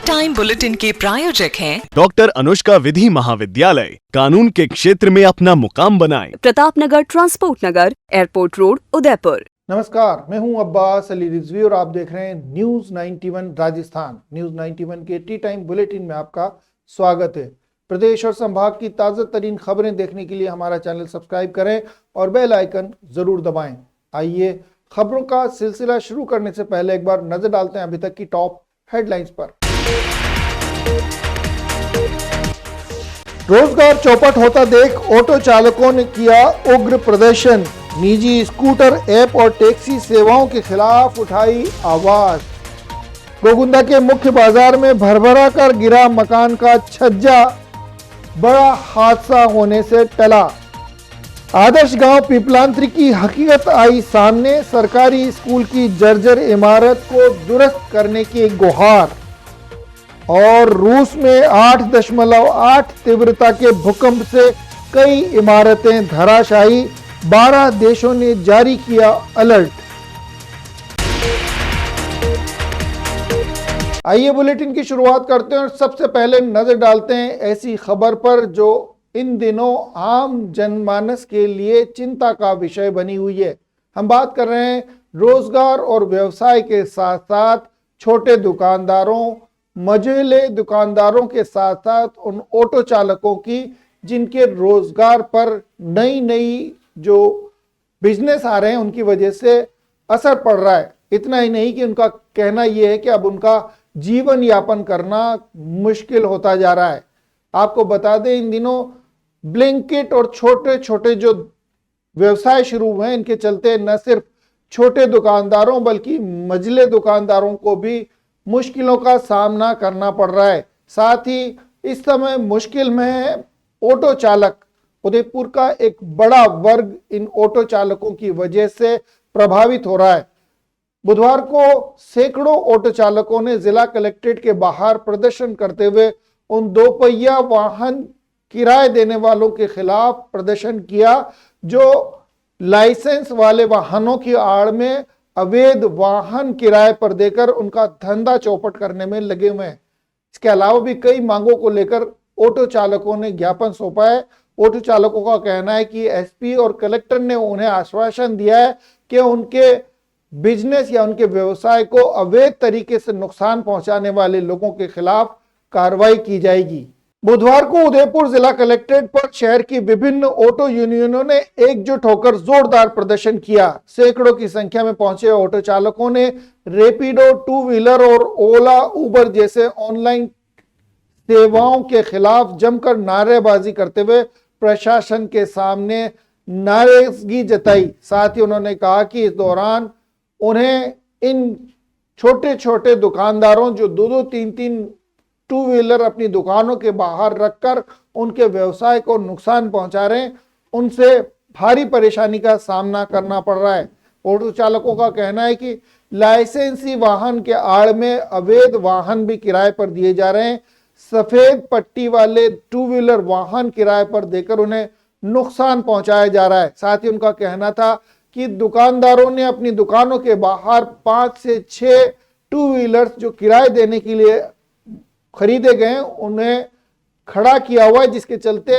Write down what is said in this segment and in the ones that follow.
Time bulletin के प्रायोजक हैं डॉक्टर अनुष्का विधि महाविद्यालय। कानून के क्षेत्र में अपना मुकाम बनाएं। प्रतापनगर, ट्रांसपोर्ट नगर, एयरपोर्ट रोड, उदयपुर। नमस्कार, मैं हूं अब्बास अली रिजवी और आप देख रहे हैं न्यूज 91 राजस्थान। न्यूज 91 के टी टाइम बुलेटिन में आपका स्वागत है। प्रदेश और संभाग की ताज़ा तरीन खबरें देखने के लिए हमारा चैनल सब्सक्राइब करें और बेल आइकन जरूर दबाएं। आइए खबरों का सिलसिला शुरू करने से पहले एक बार नजर डालते हैं अभी तक की टॉप हेडलाइंस पर। रोजगार चौपट होता देख ऑटो चालकों ने किया उग्र प्रदर्शन। निजी स्कूटर ऐप और टैक्सी सेवाओं के खिलाफ उठाई आवाज। गोगुंदा के मुख्य बाजार में भरभरा कर गिरा मकान का छज्जा, बड़ा हादसा होने से टला। आदर्श गांव पीपलांत्री की हकीकत आई सामने, सरकारी स्कूल की जर्जर इमारत को दुरुस्त करने की गुहार। और रूस में 8.8 तीव्रता के भूकंप से कई इमारतें धराशायी, 12 देशों ने जारी किया अलर्ट। आइए बुलेटिन की शुरुआत करते हैं और सबसे पहले नजर डालते हैं ऐसी खबर पर जो इन दिनों आम जनमानस के लिए चिंता का विषय बनी हुई है। हम बात कर रहे हैं रोजगार और व्यवसाय के साथ साथ छोटे दुकानदारों, मझोले दुकानदारों के साथ साथ उन ऑटो चालकों की जिनके रोजगार पर नई नई जो बिजनेस आ रहे हैं उनकी वजह से असर पड़ रहा है। इतना ही नहीं कि उनका कहना यह है कि अब उनका जीवन यापन करना मुश्किल होता जा रहा है। आपको बता दें, इन दिनों ब्लिंकिट और छोटे छोटे जो व्यवसाय शुरू हुए हैं, इनके चलते न सिर्फ छोटे दुकानदारों बल्कि मझले दुकानदारों को भी मुश्किलों का सामना करना पड़ रहा है। साथ ही इस समय मुश्किल में है ऑटो चालक। उदयपुर का एक बड़ा वर्ग इन ऑटो चालकों की वजह से प्रभावित हो रहा है। बुधवार को सैकड़ों ऑटो चालकों ने जिला कलेक्ट्रेट के बाहर प्रदर्शन करते हुए उन दो पहिया वाहन किराए देने वालों के खिलाफ प्रदर्शन किया जो लाइसेंस वाले वाहनों की आड़ में अवैध वाहन किराए पर देकर उनका धंधा चौपट करने में लगे हुए हैं। इसके अलावा भी कई मांगों को लेकर ऑटो चालकों ने ज्ञापन सौंपा है। ऑटो चालकों का कहना है कि एसपी और कलेक्टर ने उन्हें आश्वासन दिया है कि उनके बिजनेस या उनके व्यवसाय को अवैध तरीके से नुकसान पहुंचाने वाले लोगों के खिलाफ कार्रवाई की जाएगी। बुधवार को उदयपुर जिला कलेक्ट्रेट पर शहर की विभिन्न ऑटो यूनियनों ने एकजुट होकर जोरदार प्रदर्शन किया। सैकड़ों की संख्या में पहुंचे ऑटो चालकों ने रैपिडो, टू व्हीलर और ओला, उबर जैसे ऑनलाइन सेवाओं के खिलाफ जमकर नारेबाजी करते हुए प्रशासन के सामने नाराजगी जताई। साथ ही उन्होंने कहा कि इस दौरान उन्हें इन छोटे छोटे दुकानदारों जो 2-2, 3-3 टू व्हीलर अपनी दुकानों के बाहर रखकर उनके व्यवसाय को नुकसान पहुंचा रहे हैं, उनसे भारी परेशानी का सामना करना पड़ रहा है। ऑटो चालकों का कहना है कि लाइसेंसी वाहन के आड़ में अवैध वाहन भी किराए पर दिए जा रहे हैं। सफेद पट्टी वाले टू व्हीलर वाहन किराए पर देकर उन्हें नुकसान पहुंचाया जा रहा है। साथ ही उनका कहना था कि दुकानदारों ने अपनी दुकानों के बाहर 5 से 6 टू व्हीलर्स जो किराए देने के लिए खरीदे गए उन्हें खड़ा किया हुआ है, जिसके चलते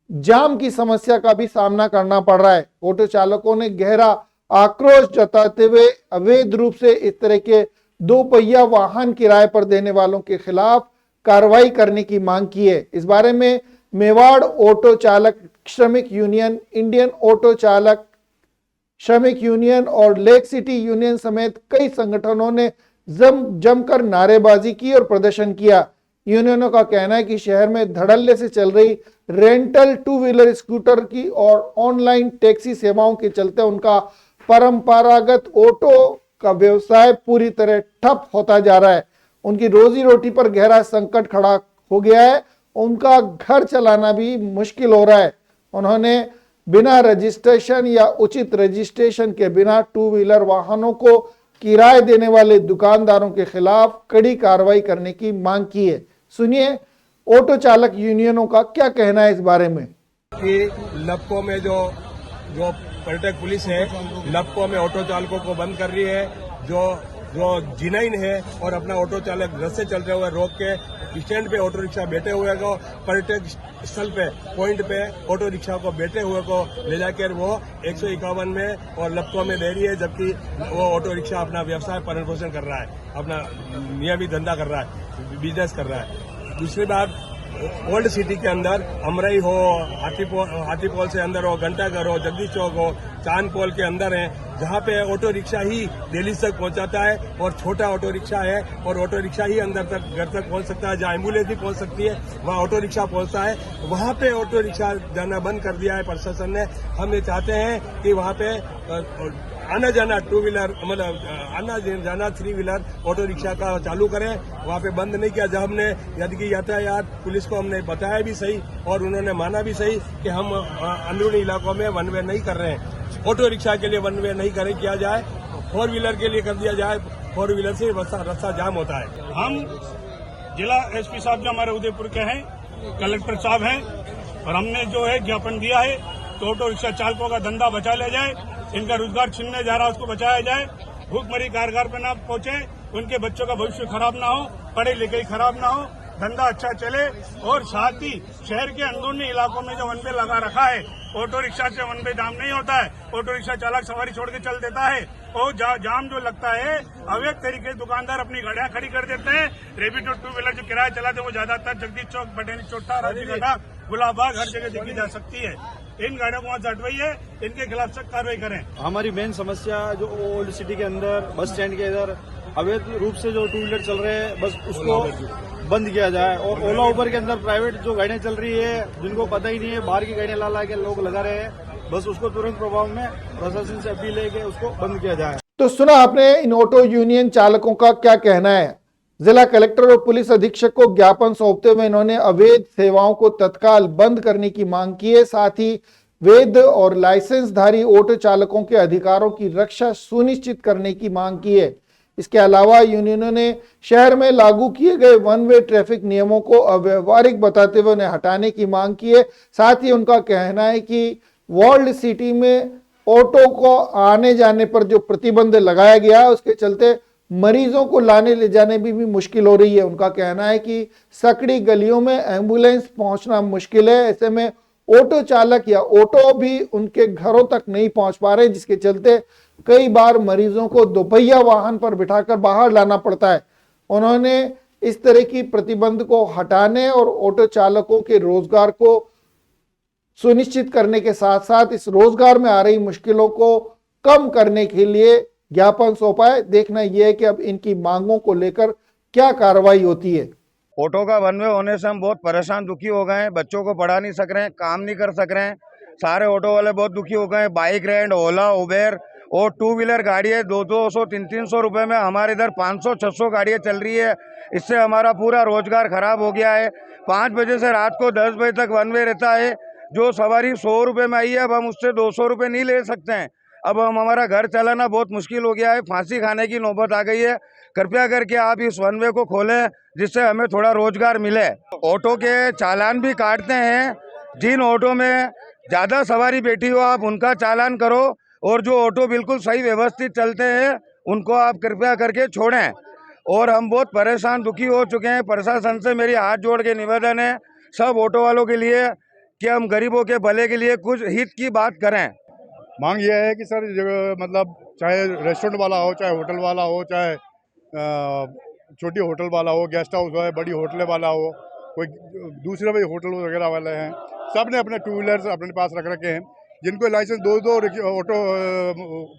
जाम की समस्या का भी सामना करना पड़ रहा है। ऑटो चालकों ने गहरा आक्रोश जताते हुए अवैध रूप से इस तरह के 2 पहिया वाहन किराए पर देने वालों के खिलाफ कार्रवाई करने की मांग की है। इस बारे में मेवाड़ ऑटो चालक श्रमिक यूनियन, इंडियन ऑटो चालक श्रमिक यूनियन और लेक सिटी यूनियन समेत कई संगठनों ने जमकर नारेबाजी की और प्रदर्शन किया। यूनियनों का कहना है कि शहर में धड़ल्ले से चल रही रेंटल टू व्हीलर, स्कूटर की और ऑनलाइन टैक्सी सेवाओं के चलते उनका परंपरागत ऑटो का व्यवसाय पूरी तरह ठप होता जा रहा है। उनकी रोजी रोटी पर गहरा संकट खड़ा हो गया है, उनका घर चलाना भी मुश्किल हो रहा है। उन्होंने बिना रजिस्ट्रेशन या उचित रजिस्ट्रेशन के बिना टू व्हीलर वाहनों को किराए देने वाले दुकानदारों के खिलाफ कड़ी कार्रवाई करने की मांग की है। सुनिए ऑटो चालक यूनियनों का क्या कहना है इस बारे में। कि लपको में जो पर्यटक पुलिस है, लपको में ऑटो चालकों को बंद कर रही है। जो जो G9 है और अपना ऑटो चालक घर से चलते हुए रोक के स्टैंड पे ऑटो रिक्शा बैठे हुए को पर्यटक स्थल पे पॉइंट पे ऑटो रिक्शा को बैठे हुए को ले जाकर वो 151 में और लपको में दे रही है, जबकि वो ऑटो रिक्शा अपना व्यवसाय पालन पोषण कर रहा है, अपना नियमित धंधा कर रहा है, बिजनेस कर रहा है। दूसरी बात, ओल्ड सिटी के अंदर अमरई हो, हाथीपोल से अंदर हो, घंटाघर हो, जगदीश चौक हो, चांद पोल के अंदर है, जहाँ पे ऑटो रिक्शा ही दिल्ली तक पहुंचाता है और छोटा ऑटो रिक्शा है और ऑटो रिक्शा ही अंदर तक घर तक पहुंच सकता है। जहाँ एम्बुलेंस भी पहुंच सकती है वहाँ ऑटो रिक्शा पहुंचता है, वहाँ पे ऑटो रिक्शा जाना बंद कर दिया है प्रशासन ने। हम ये चाहते हैं कि वहाँ पे आना जाना टू व्हीलर मतलब आना जाना थ्री व्हीलर ऑटो रिक्शा का चालू करें, वहाँ पे बंद नहीं किया। जब हमने यदि की यातायात पुलिस को हमने बताया भी सही और उन्होंने माना भी सही कि हम अंदरूनी इलाकों में वन वे नहीं कर रहे हैं, ऑटो रिक्शा के लिए वन वे नहीं करें, किया जाए फोर व्हीलर के लिए कर दिया जाए, फोर व्हीलर से रास्ता जाम होता है। हम जिला एसपी साहब जो हमारे उदयपुर के हैं, कलेक्टर साहब हैं, और हमने जो है ज्ञापन दिया है तो ऑटो रिक्शा चालकों का धंधा बचा लिया जाए, इनका रोजगार छीनने जा रहा है उसको बचाया जाए, भूखमरी कारगर पे ना पहुंचे, उनके बच्चों का भविष्य खराब ना हो, पढ़े लिखे खराब ना हो, धंधा अच्छा चले। और साथ ही शहर के अंदरूनी इलाकों में जो वन वे लगा रखा है, ऑटो रिक्शा से वन वे जाम नहीं होता है, ऑटो रिक्शा चालक सवारी छोड़ के चल देता है और जाम जो लगता है अवैध तरीके से दुकानदार अपनी गाड़ियां खड़ी कर देते हैं। रेबिट और टू व्हीलर जो किराया चलाते हैं वो ज्यादातर जगदीश चौक, बटेनी चौथा, राजीव गुलाबबाग हर जगह देखी जा सकती है। इन गाड़ियों को वहाँ से हटवाइए, इनके खिलाफ सख्त कार्रवाई करें। हमारी मेन समस्या जो ओल्ड सिटी के अंदर बस स्टैंड के इधर अवैध रूप से जो टू व्हीलर चल रहे हैं बस उसको बंद किया जाए, और ओला उबर के अंदर प्राइवेट जो गाड़ियां चल रही है जिनको पता ही नहीं है, बाहर की गाड़ियां ला के लोग लगा रहे हैं, बस उसको तुरंत प्रभाव में प्रशासन से अपील है कि उसको बंद किया जाए। तो सुना आपने इन ऑटो यूनियन चालकों का क्या कहना है। जिला कलेक्टर और पुलिस अधीक्षक को ज्ञापन सौंपते हुए इन्होंने अवैध सेवाओं को तत्काल बंद करने की मांग की है, साथ ही वैध और लाइसेंसधारी ऑटो चालकों के अधिकारों की रक्षा सुनिश्चित करने की मांग की है। इसके अलावा यूनियनों ने शहर में लागू किए गए वन वे ट्रैफिक नियमों को अव्यवहारिक बताते हुए उन्हें हटाने की मांग की है। साथ ही उनका कहना है कि वर्ल्ड सिटी में ऑटो को आने जाने पर जो प्रतिबंध लगाया गया है उसके चलते मरीजों को लाने ले जाने में भी मुश्किल हो रही है। उनका कहना है कि सकड़ी गलियों में एम्बुलेंस पहुंचना मुश्किल है, ऐसे में ऑटो चालक या ऑटो भी उनके घरों तक नहीं पहुंच पा रहे, जिसके चलते कई बार मरीजों को दोपहिया वाहन पर बिठाकर बाहर लाना पड़ता है। उन्होंने इस तरह की प्रतिबंध को हटाने और ऑटो चालकों के रोजगार को सुनिश्चित करने के साथ साथ इस रोजगार में आ रही मुश्किलों को कम करने के लिए ज्ञापन सौंपा है। देखना यह है कि अब इनकी मांगों को लेकर क्या कार्रवाई होती है। ऑटो का वन वे होने से हम बहुत परेशान दुखी हो गए हैं, बच्चों को पढ़ा नहीं सक रहे हैं, काम नहीं कर सक रहे हैं, सारे ऑटो वाले बहुत दुखी हो गए हैं। बाइक रेंट, ओला, उबेर और टू व्हीलर गाड़ियाँ 200, 300 रुपए में हमारे इधर 500, 600 गाड़ियाँ चल रही है। इससे हमारा पूरा रोजगार खराब हो गया है। 5 बजे से रात को 10 बजे तक वन वे रहता है। जो सवारी 100 रुपये में आई है अब हम उससे 200 रुपये नहीं ले सकते हैं। अब हमारा घर चलाना बहुत मुश्किल हो गया है, फांसी खाने की नौबत आ गई है। कृपया करके आप इस वन वे को खोलें जिससे हमें थोड़ा रोजगार मिले। ऑटो के चालान भी काटते हैं, जिन ऑटो में ज़्यादा सवारी बैठी हो आप उनका चालान करो, और जो ऑटो बिल्कुल सही व्यवस्थित चलते हैं उनको आप कृपया करके छोड़ें। और हम बहुत परेशान दुखी हो चुके हैं। प्रशासन से मेरी हाथ जोड़ के निवेदन है सब ऑटो वालों के लिए कि हम गरीबों के भले के लिए कुछ हित की बात करें। मांग यह है कि सर मतलब चाहे रेस्टोरेंट वाला हो, चाहे होटल वाला हो, चाहे छोटी होटल वाला हो, गेस्ट हाउस हो, बड़ी होटल वाला हो, कोई दूसरे भी होटल वगैरह वाले हैं, सब ने अपने टू व्हीलर्स अपने पास रख रखे हैं। जिनको लाइसेंस 2 ऑटो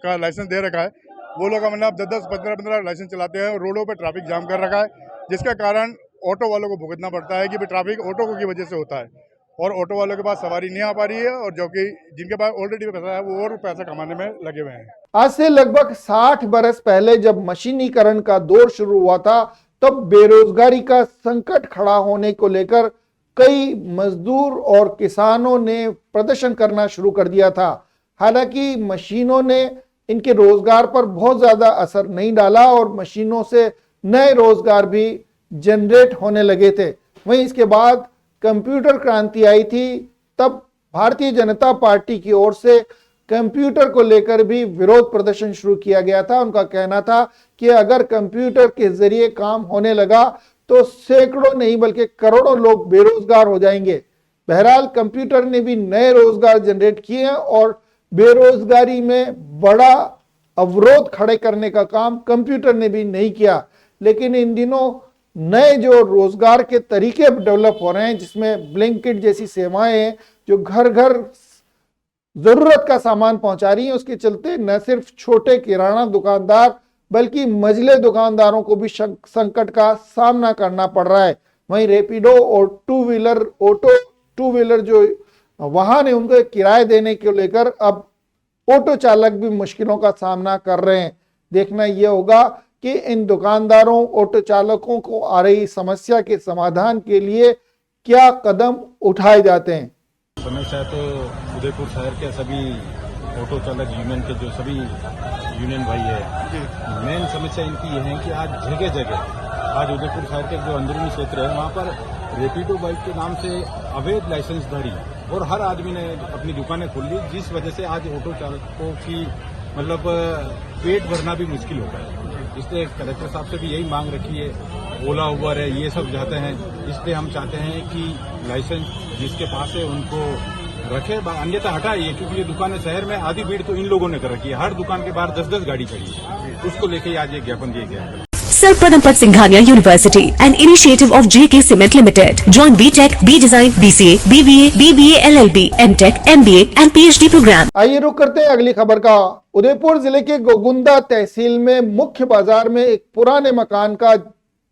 का लाइसेंस दे रखा है वो लोग मतलब 10, 15 लाइसेंस चलाते हैं और रोडों पे ट्रैफिक जाम कर रखा है, जिसके कारण ऑटो वालों को भुगतना पड़ता है कि भाई ट्रैफिक ऑटो की वजह से होता है और ऑटो वालों के पास सवारी नहीं आ पा रही है, और जो कि जिनके पास ऑलरेडी पैसा है वो और पैसा कमाने में लगे हुए हैं। आज से लगभग 60 बरस पहले जब मशीनीकरण का दौर शुरू हुआ था तब बेरोजगारी का संकट खड़ा होने को लेकर कई मजदूर और किसानों ने प्रदर्शन करना शुरू कर दिया था। हालांकि मशीनों ने इनके रोजगार पर बहुत ज्यादा असर नहीं डाला और मशीनों से नए रोजगार भी जनरेट होने लगे थे। वहीं इसके बाद कंप्यूटर क्रांति आई थी, तब भारतीय जनता पार्टी की ओर से कंप्यूटर को लेकर भी विरोध प्रदर्शन शुरू किया गया था। उनका कहना था कि अगर कंप्यूटर के जरिए काम होने लगा तो सैकड़ों नहीं बल्कि करोड़ों लोग बेरोजगार हो जाएंगे। बहरहाल कंप्यूटर ने भी नए रोजगार जनरेट किए हैं और बेरोजगारी में बड़ा अवरोध खड़े करने का काम कंप्यूटर ने भी नहीं किया। लेकिन इन दिनों नए जो रोजगार के तरीके डेवलप हो रहे हैं, जिसमें ब्लिंकिट जैसी सेवाएं हैं जो घर घर जरूरत का सामान पहुंचा रही हैं, उसके चलते न सिर्फ छोटे किराना दुकानदार बल्कि मझले दुकानदारों को भी संकट का सामना करना पड़ रहा है। वहीं रैपिडो और टू व्हीलर जो वाहन है उनको किराए देने को लेकर अब ऑटो चालक भी मुश्किलों का सामना कर रहे हैं। देखना यह होगा कि इन दुकानदारों ऑटो चालकों को आ रही समस्या के समाधान के लिए क्या कदम उठाए जाते हैं। समस्या तो उदयपुर शहर के सभी ऑटो चालक यूनियन के जो सभी यूनियन भाई है, मेन समस्या इनकी ये है कि आज जगह जगह आज उदयपुर शहर के जो अंदरूनी क्षेत्र है वहाँ पर रैपिडो बाइक के नाम से अवैध लाइसेंसधारी और हर आदमी ने अपनी दुकानें खोल ली, जिस वजह से आज ऑटो चालकों की मतलब पेट भरना भी मुश्किल होता है। इसलिए कलेक्टर साहब से भी यही मांग रखी है, ओला उबर है ये सब जाते हैं, इसलिए हम चाहते हैं कि लाइसेंस जिसके पास है उनको रखे, अन्यथा हटाइए, क्योंकि ये दुकानें शहर में आधी भीड़ तो इन लोगों ने कर रखी है। हर दुकान के बाहर 10-10 गाड़ी खड़ी है, उसको लेके आज ये ज्ञापन दिया गया है। Sir Pradampat Singhania University, an initiative of JK Cement Limited. Join BTech, B Design, BCA, BBA, BBA, LLB, MTech, MBA and PhD program. आइए रुक करते हैं अगली खबर का। उदयपुर जिले के गोगुंदा तहसील में मुख्य बाजार में एक पुराने मकान का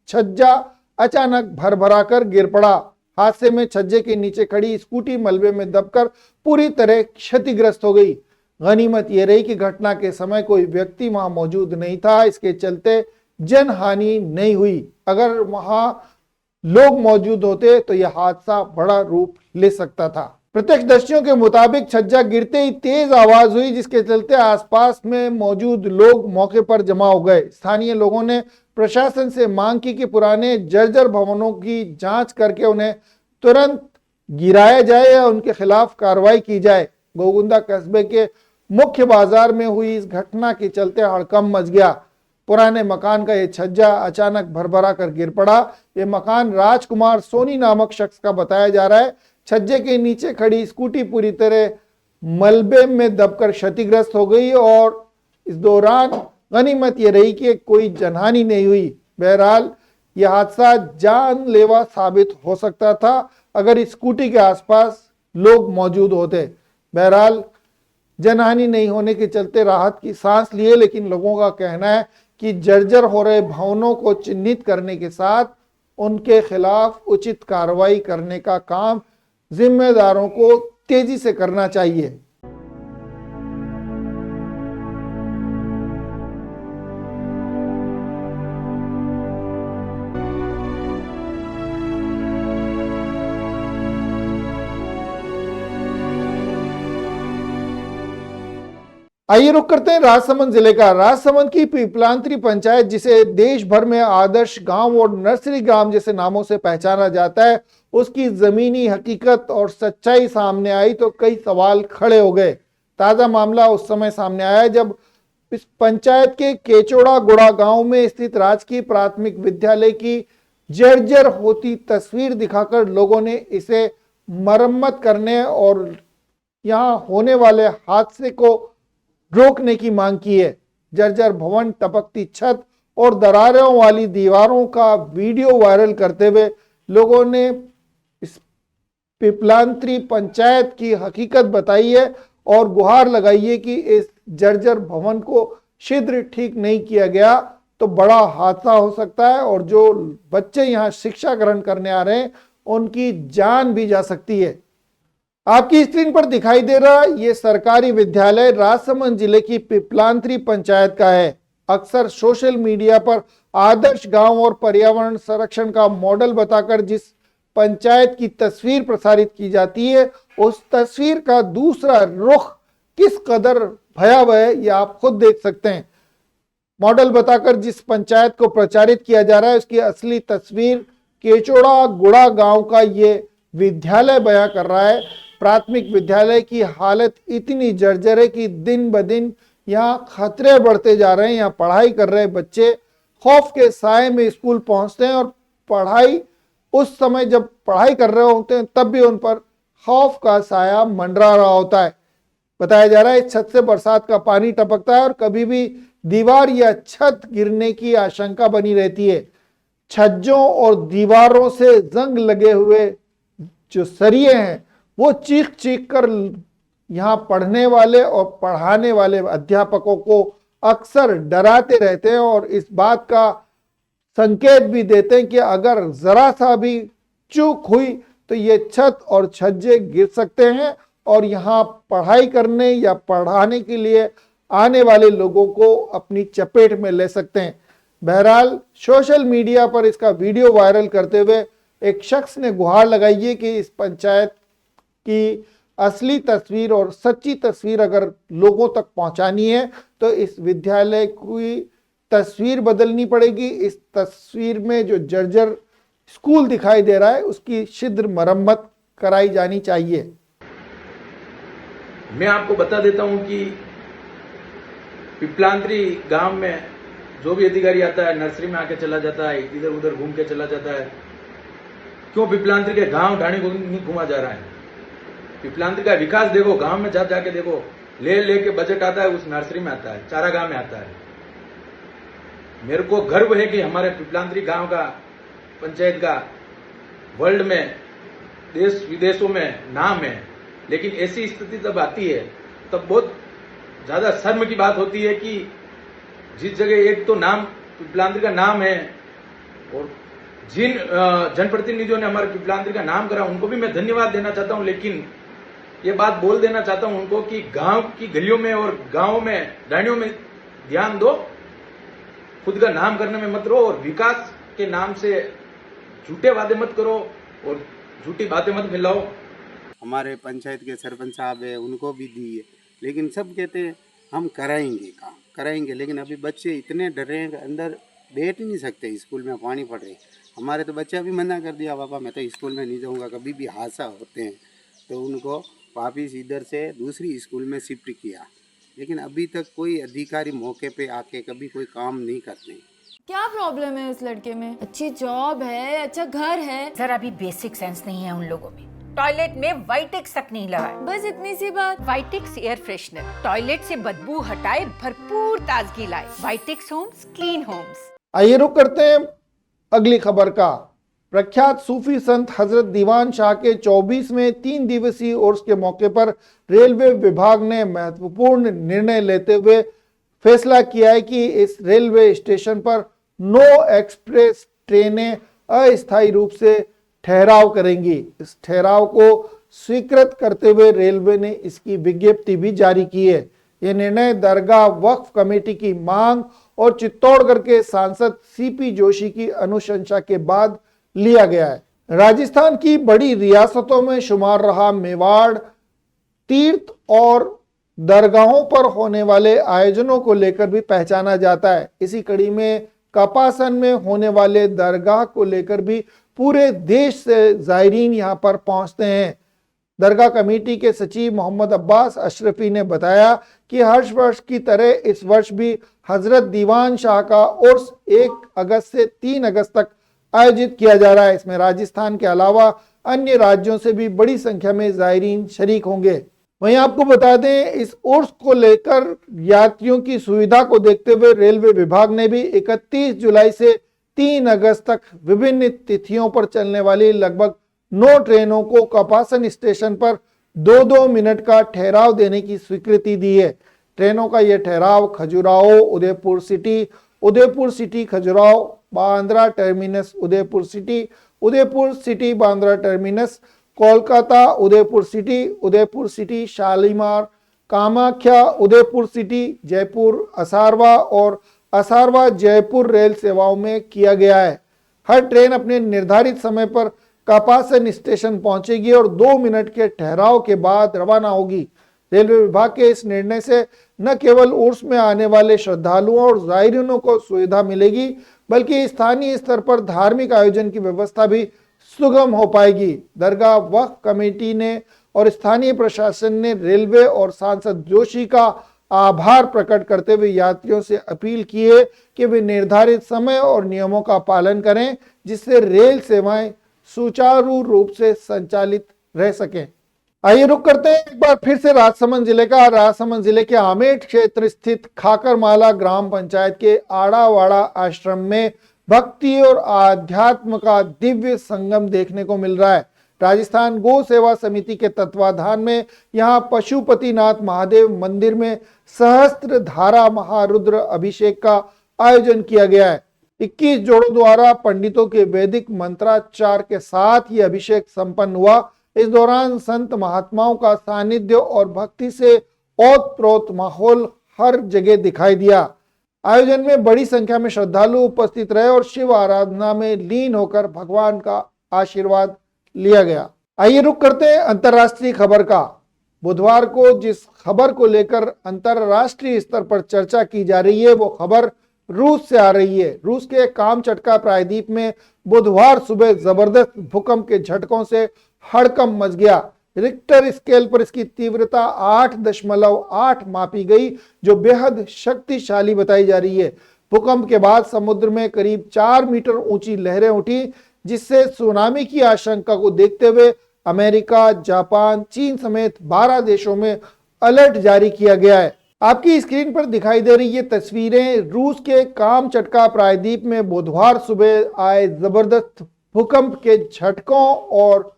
छज्जा अचानक भरभरा कर गिर पड़ा। हादसे में छज्जे के नीचे खड़ी स्कूटी मलबे में दबकर पूरी तरह क्षतिग्रस्त हो गई। गनीमत यह रही कि घटना के समय कोई व्यक्ति वहां मौजूद नहीं था, इसके चलते जन हानि नहीं हुई। अगर वहां लोग मौजूद होते तो यह हादसा बड़ा रूप ले सकता था। प्रत्यक्षदर्शियों के मुताबिक छज्जा गिरते ही तेज आवाज हुई, जिसके चलते आसपास में मौजूद लोग मौके पर जमा हो गए। स्थानीय लोगों ने प्रशासन से मांग की कि पुराने जर्जर भवनों की जांच करके उन्हें तुरंत गिराया जाए या उनके खिलाफ कार्रवाई की जाए। गोगुंदा कस्बे के मुख्य बाजार में हुई इस घटना के चलते हड़कंप मच गया। पुराने मकान का यह छज्जा अचानक भरभरा कर गिर पड़ा। यह मकान राजकुमार सोनी नामक शख्स का बताया जा रहा है। छज्जे के नीचे खड़ी स्कूटी पूरी तरह मलबे में दबकर क्षतिग्रस्त हो गई और इस दौरान गनीमत यह रही कि कोई जनहानि नहीं हुई। बहरहाल यह हादसा जानलेवा साबित हो सकता था अगर इस स्कूटी के आसपास लोग मौजूद होते। बहरहाल जनहानि नहीं होने के चलते राहत की सांस लिए, लेकिन लोगों का कहना है कि जर्जर हो रहे भवनों को चिन्हित करने के साथ उनके खिलाफ उचित कार्रवाई करने का काम जिम्मेदारों को तेजी से करना चाहिए। आइए रुक करते हैं राजसमंद जिले का। राजसमंद की पीपलांतरी पंचायत, जिसे देश भर में आदर्श गांव और नर्सरी ग्राम जैसे नामों से पहचाना जाता है, उसकी जमीनी हकीकत और सच्चाई सामने आई तो कई सवाल खड़े हो गए। ताजा मामला उस समय सामने आया जब इस पंचायत के केचोड़ा गुड़ा गांव में स्थित राजकीय प्राथमिक विद्यालय की जर्जर होती तस्वीर दिखाकर लोगों ने इसे मरम्मत करने और यहां होने वाले हादसे को रोकने की मांग की है। जर्जर भवन, टपकती छत और दरारों वाली दीवारों का वीडियो वायरल करते हुए लोगों ने इस पीपलांतरी पंचायत की हकीकत बताई है और गुहार लगाई है कि इस जर्जर भवन को शीघ्र ठीक नहीं किया गया तो बड़ा हादसा हो सकता है और जो बच्चे यहाँ शिक्षा ग्रहण करने आ रहे हैं उनकी जान भी जा सकती है। आपकी स्क्रीन पर दिखाई दे रहा ये सरकारी विद्यालय राजसमंद जिले की पीपलांतरी पंचायत का है। अक्सर सोशल मीडिया पर आदर्श गांव और पर्यावरण संरक्षण का मॉडल बताकर जिस पंचायत की तस्वीर प्रसारित की जाती है, उस तस्वीर का दूसरा रुख किस कदर भयावह है ये आप खुद देख सकते हैं। मॉडल बताकर जिस पंचायत को प्रचारित किया जा रहा है उसकी असली तस्वीर केचोड़ा गुड़ा गांव का ये विद्यालय बयां कर रहा है। प्राथमिक विद्यालय की हालत इतनी जर्जर है कि दिन ब दिन यहाँ खतरे बढ़ते जा रहे हैं। यहाँ पढ़ाई कर रहे बच्चे खौफ के साए में स्कूल पहुंचते हैं और पढ़ाई उस समय जब पढ़ाई कर रहे होते हैं तब भी उन पर खौफ का साया मंडरा रहा होता है। बताया जा रहा है इस छत से बरसात का पानी टपकता है और कभी भी दीवार या छत गिरने की आशंका बनी रहती है। छज्जों और दीवारों से जंग लगे हुए जो सरिये हैं वो चीख चीख कर यहाँ पढ़ने वाले और पढ़ाने वाले अध्यापकों को अक्सर डराते रहते हैं और इस बात का संकेत भी देते हैं कि अगर जरा सा भी चूक हुई तो ये छत और छज्जे गिर सकते हैं और यहाँ पढ़ाई करने या पढ़ाने के लिए आने वाले लोगों को अपनी चपेट में ले सकते हैं। बहरहाल सोशल मीडिया पर इसका वीडियो वायरल करते हुए एक शख्स ने गुहार लगाई है कि इस पंचायत की असली तस्वीर और सच्ची तस्वीर अगर लोगों तक पहुंचानी है तो इस विद्यालय की तस्वीर बदलनी पड़ेगी। इस तस्वीर में जो जर्जर स्कूल दिखाई दे रहा है उसकी शीघ्र मरम्मत कराई जानी चाहिए। मैं आपको बता देता हूं कि पिपलांतरी गांव में जो भी अधिकारी आता है नर्सरी में आके चला जाता है, इधर उधर घूम के चला जाता है। क्यों पिपलांतरी के गांव ढाणी को नहीं घुमा जा रहा है? पिपलांतरी का विकास देखो, गांव में जाके देखो, ले के बजट आता है उस नर्सरी में आता है, चारा गांव में आता है। मेरे को गर्व है कि हमारे पिपलांतरी गांव का पंचायत का वर्ल्ड में देश विदेशों में नाम है, लेकिन ऐसी स्थिति जब आती है तब बहुत ज्यादा शर्म की बात होती है कि जिस जगह एक तो नाम पिपलांतरी का नाम है और जिन जनप्रतिनिधियों ने हमारे पिपलांतरी का नाम करा उनको भी मैं धन्यवाद देना चाहता हूं, लेकिन ये बात बोल देना चाहता हूं उनको कि गांव की गलियों में और गांवों में डाणियों में ध्यान दो, खुद का नाम करने में मत रहो और विकास के नाम से झूठे वादे मत करो और झूठी बातें मत फैलाओ। हमारे पंचायत के सरपंच साहब है उनको भी दी है, लेकिन सब कहते हैं हम कराएंगे काम कराएंगे, लेकिन अभी बच्चे इतने डरे हैं कि अंदर बैठ ही नहीं सकते, स्कूल में पानी पड़ रही। हमारे तो बच्चा भी मना कर दिया, पापा मैं तो स्कूल में नहीं जाऊंगा, कभी भी हादसा होते हैं, तो उनको वापिस इधर से दूसरी स्कूल में शिफ्ट किया, लेकिन अभी तक कोई अधिकारी मौके पे आके कभी कोई काम नहीं करते। क्या प्रॉब्लम है उस लड़के में? अच्छी जॉब है, अच्छा घर है, जरा भी बेसिक सेंस नहीं है उन लोगों में। टॉयलेट में वाइटेक्स तक नहीं लगा है। बस इतनी सी बात। वाइटेक्स एयर फ्रेशनर टॉयलेट से बदबू हटाए, भरपूर ताजगी लाए। वाइटेक्स होम्स, क्लीन होम्स। आइए रुक करते हैं अगली खबर का। प्रख्यात सूफी संत हजरत दीवान शाह के 24वें 3 दिवसीय उर्स के मौके पर रेलवे विभाग ने महत्वपूर्ण निर्णय लेते हुए फैसला किया है कि इस रेलवे स्टेशन पर 9 एक्सप्रेस ट्रेनें अस्थायी रूप से ठहराव करेंगी। इस ठहराव को स्वीकृत करते हुए रेलवे ने इसकी विज्ञप्ति भी जारी की है। यह निर्णय दरगाह वक्फ कमेटी की मांग और चित्तौड़गढ़ के सांसद सीपी जोशी की अनुशंसा के बाद लिया गया है। राजस्थान की बड़ी रियासतों में शुमार रहा मेवाड़ तीर्थ और दरगाहों पर होने वाले आयोजनों को लेकर भी पहचाना जाता है। इसी कड़ी में कपासन में होने वाले दरगाह को लेकर भी पूरे देश से ज़ायरीन यहां पर पहुंचते हैं। दरगाह कमेटी के सचिव मोहम्मद अब्बास अशरफी ने बताया कि हर वर्ष की तरह इस वर्ष भी हजरत दीवान शाह का उर्स 1 अगस्त से 3 अगस्त तक आयोजित किया जा रहा है। इसमें राजस्थान के अलावा अन्य राज्यों से भी बड़ी संख्या में ज़ायरीन शरीक होंगे। वहीं आपको बता दें, इस उर्स को लेकर यात्रियों की सुविधा को देखते हुए रेलवे विभाग ने भी 31 जुलाई से 3 अगस्त तक विभिन्न तिथियों पर चलने वाली लगभग 9 ट्रेनों को कपासन स्टेशन पर 2-2 मिनट का ठहराव देने की स्वीकृति दी है। ट्रेनों का यह ठहराव Khajuraho, Udaipur city Khajuraho, Bandra terminus Udaipur city Bandra terminus, Kolkata Udaipur city Shalimar, Kamakhya Udaipur city, Jaipur Asarwa और असारवा जयपुर रेल सेवाओं में किया गया है। हर ट्रेन अपने निर्धारित समय पर कपासन स्टेशन पहुंचेगी और 2 मिनट के ठहराव के बाद रवाना होगी। रेलवे विभाग के इस निर्णय से न केवल उर्स में आने वाले श्रद्धालुओं और ज़ायरीनों को सुविधा मिलेगी, बल्कि स्थानीय स्तर पर धार्मिक आयोजन की व्यवस्था भी सुगम हो पाएगी। दरगाह वक्फ कमेटी ने और स्थानीय प्रशासन ने रेलवे और सांसद जोशी का आभार प्रकट करते हुए यात्रियों से अपील की है कि वे निर्धारित समय और नियमों का पालन करें, जिससे रेल सेवाएं सुचारू रूप से संचालित रह सकें। आइए रुक करते हैं एक बार फिर से राजसमंद जिले का। राजसमंद जिले के आमेठ क्षेत्र स्थित खाकरमाला ग्राम पंचायत के आड़ावाड़ा आश्रम में भक्ति और आध्यात्म का दिव्य संगम देखने को मिल रहा है। राजस्थान गौ सेवा समिति के तत्वाधान में यहाँ पशुपतिनाथ महादेव मंदिर में सहस्त्र धारा महारुद्र अभिषेक का आयोजन किया गया है। 21 जोड़ों द्वारा पंडितों के वैदिक मंत्राचार के साथ ये अभिषेक संपन्न हुआ। इस दौरान संत महात्माओं का सानिध्य और भक्ति से ओतप्रोत माहौल हर जगह दिखाई दिया। आयोजन में बड़ी संख्या में श्रद्धालु उपस्थित रहे और शिव आराधना में लीन होकर भगवान का आशीर्वाद लिया गया। आइए रुक करते हैं अंतर्राष्ट्रीय खबर का। बुधवार को जिस खबर को लेकर अंतर्राष्ट्रीय स्तर पर चर्चा की जा रही है वो खबर रूस से आ रही है। रूस के कामचटका प्रायद्वीप में बुधवार सुबह जबरदस्त भूकंप के झटकों से हड़कंप मच गया। रिक्टर स्केल पर इसकी तीव्रता 8.8 मापी गई, जो बेहद शक्तिशाली बताई जा रही है। भूकंप के बाद समुद्र में करीब 4 मीटर ऊंची लहरें उठी, जिससे सुनामी की आशंका को देखते हुए अमेरिका, जापान, चीन समेत 12 देशों में अलर्ट जारी किया गया है। आपकी स्क्रीन पर दिखाई दे रही ये तस्वीरें रूस के कामचटका प्रायद्वीप में बुधवार सुबह आए जबरदस्त भूकंप के झटकों और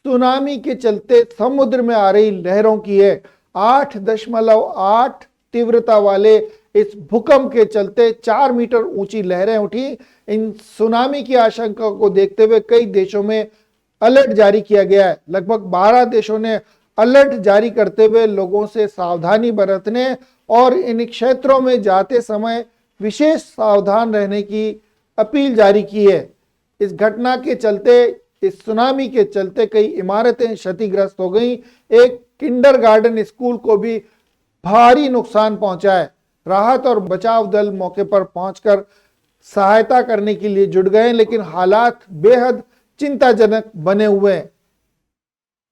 सुनामी के चलते समुद्र में आ रही लहरों की है। 8.8 तीव्रता वाले इस भूकंप के चलते 4 मीटर ऊंची लहरें उठी। इन सुनामी की आशंका को देखते हुए कई देशों में अलर्ट जारी किया गया है। लगभग 12 देशों ने अलर्ट जारी करते हुए लोगों से सावधानी बरतने और इन क्षेत्रों में जाते समय विशेष सावधान रहने की अपील जारी की है। इस घटना के चलते, इस सुनामी के चलते कई इमारतें क्षतिग्रस्त हो गईं। एक किंडरगार्टन स्कूल को भी भारी नुकसान पहुंचा है। राहत और बचाव दल मौके पर पहुंचकर सहायता करने के लिए जुट गए, लेकिन हालात बेहद चिंताजनक बने हुए हैं।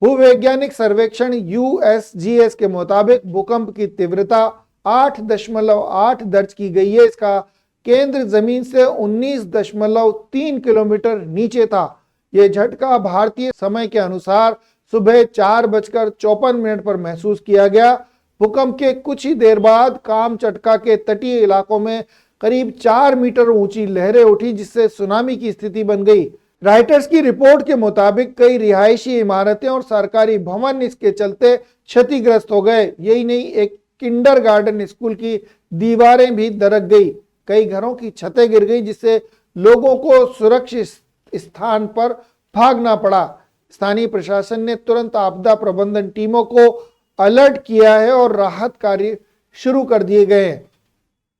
भूवैज्ञानिक सर्वेक्षण USGS के मुताबिक भूकंप की तीव्रता 8.8 दर्ज की गई है। इसका केंद्र जमीन से 19.3 किलोमीटर नीचे था। यह झटका भारतीय समय के अनुसार सुबह 4:54 पर महसूस किया गया। भूकंप के कुछ ही देर बाद कामचटका के तटीय इलाकों में करीब 4 मीटर ऊंची लहरें उठी, जिससे सुनामी की स्थिति बन गई। राइटर्स की रिपोर्ट के मुताबिक कई रिहायशी इमारतें और सरकारी भवन इसके चलते क्षतिग्रस्त हो गए। यही नहीं, एक किंडरगार्टन स्कूल की दीवारें भी दरक गई। कई घरों की छतें गिर गई, जिससे लोगों को सुरक्षित स्थान पर भागना पड़ा। स्थानीय प्रशासन ने तुरंत आपदा प्रबंधन टीमों को अलर्ट किया है और राहत कार्य शुरू कर दिए गए हैं।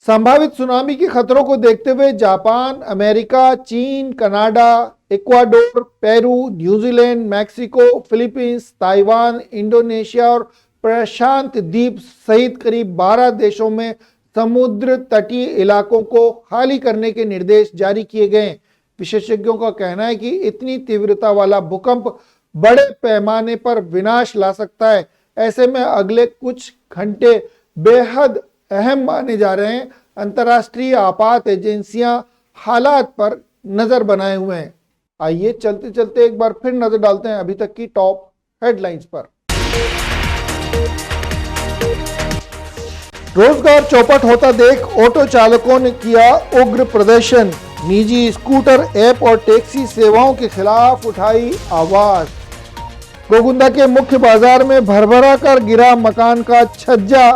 संभावित सुनामी के खतरों को देखते हुए जापान, अमेरिका, चीन, Canada, Ecuador, Peru, New Zealand, Mexico, Philippines, Taiwan, Indonesia और प्रशांत द्वीप सहित करीब 12 देशों में समुद्र तटीय इलाकों को खाली करने के निर्देश जारी किए गए। विशेषज्ञों का कहना है कि इतनी तीव्रता वाला भूकंप बड़े पैमाने पर विनाश ला सकता है। ऐसे में अगले कुछ घंटे बेहद अहम माने जा रहे हैं। अंतर्राष्ट्रीय आपात एजेंसियां हालात पर नजर बनाए हुए हैं। आइए चलते चलते एक बार फिर नजर डालते हैं अभी तक की टॉप हेडलाइंस पर। रोजगार चौपट होता देख ऑटो चालकों ने किया उग्र प्रदर्शन। निजी स्कूटर ऐप और टैक्सी सेवाओं के खिलाफ उठाई आवाज। गोगुंदा के मुख्य बाजार में भरभरा कर गिरा मकान का छज्जा,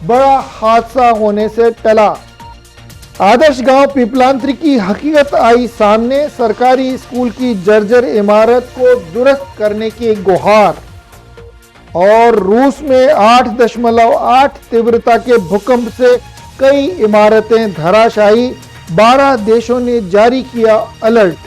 बड़ा हादसा होने से टला। आदर्श गांव पीपलांत्री की हकीकत आई सामने, सरकारी स्कूल की जर्जर इमारत को दुरुस्त करने की गुहार। और रूस में 8.8 तीव्रता के भूकंप से कई इमारतें धराशायी, 12 देशों ने जारी किया अलर्ट।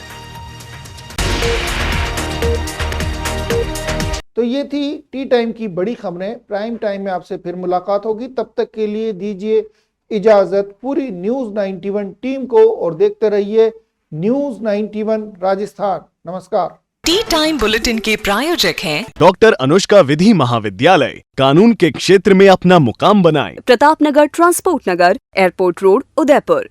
तो ये थी टी टाइम की बड़ी खबरें। प्राइम टाइम में आपसे फिर मुलाकात होगी, तब तक के लिए दीजिए इजाजत पूरी न्यूज़ 91 टीम को और देखते रहिए न्यूज़ 91 राजस्थान। नमस्कार। टी टाइम बुलेटिन के प्रायोजक हैं डॉक्टर अनुष्का विधि महाविद्यालय। कानून के क्षेत्र में अपना मुकाम बनाएं। प्रताप नगर, ट्रांसपोर्ट नगर, एयरपोर्ट रोड, उदयपुर।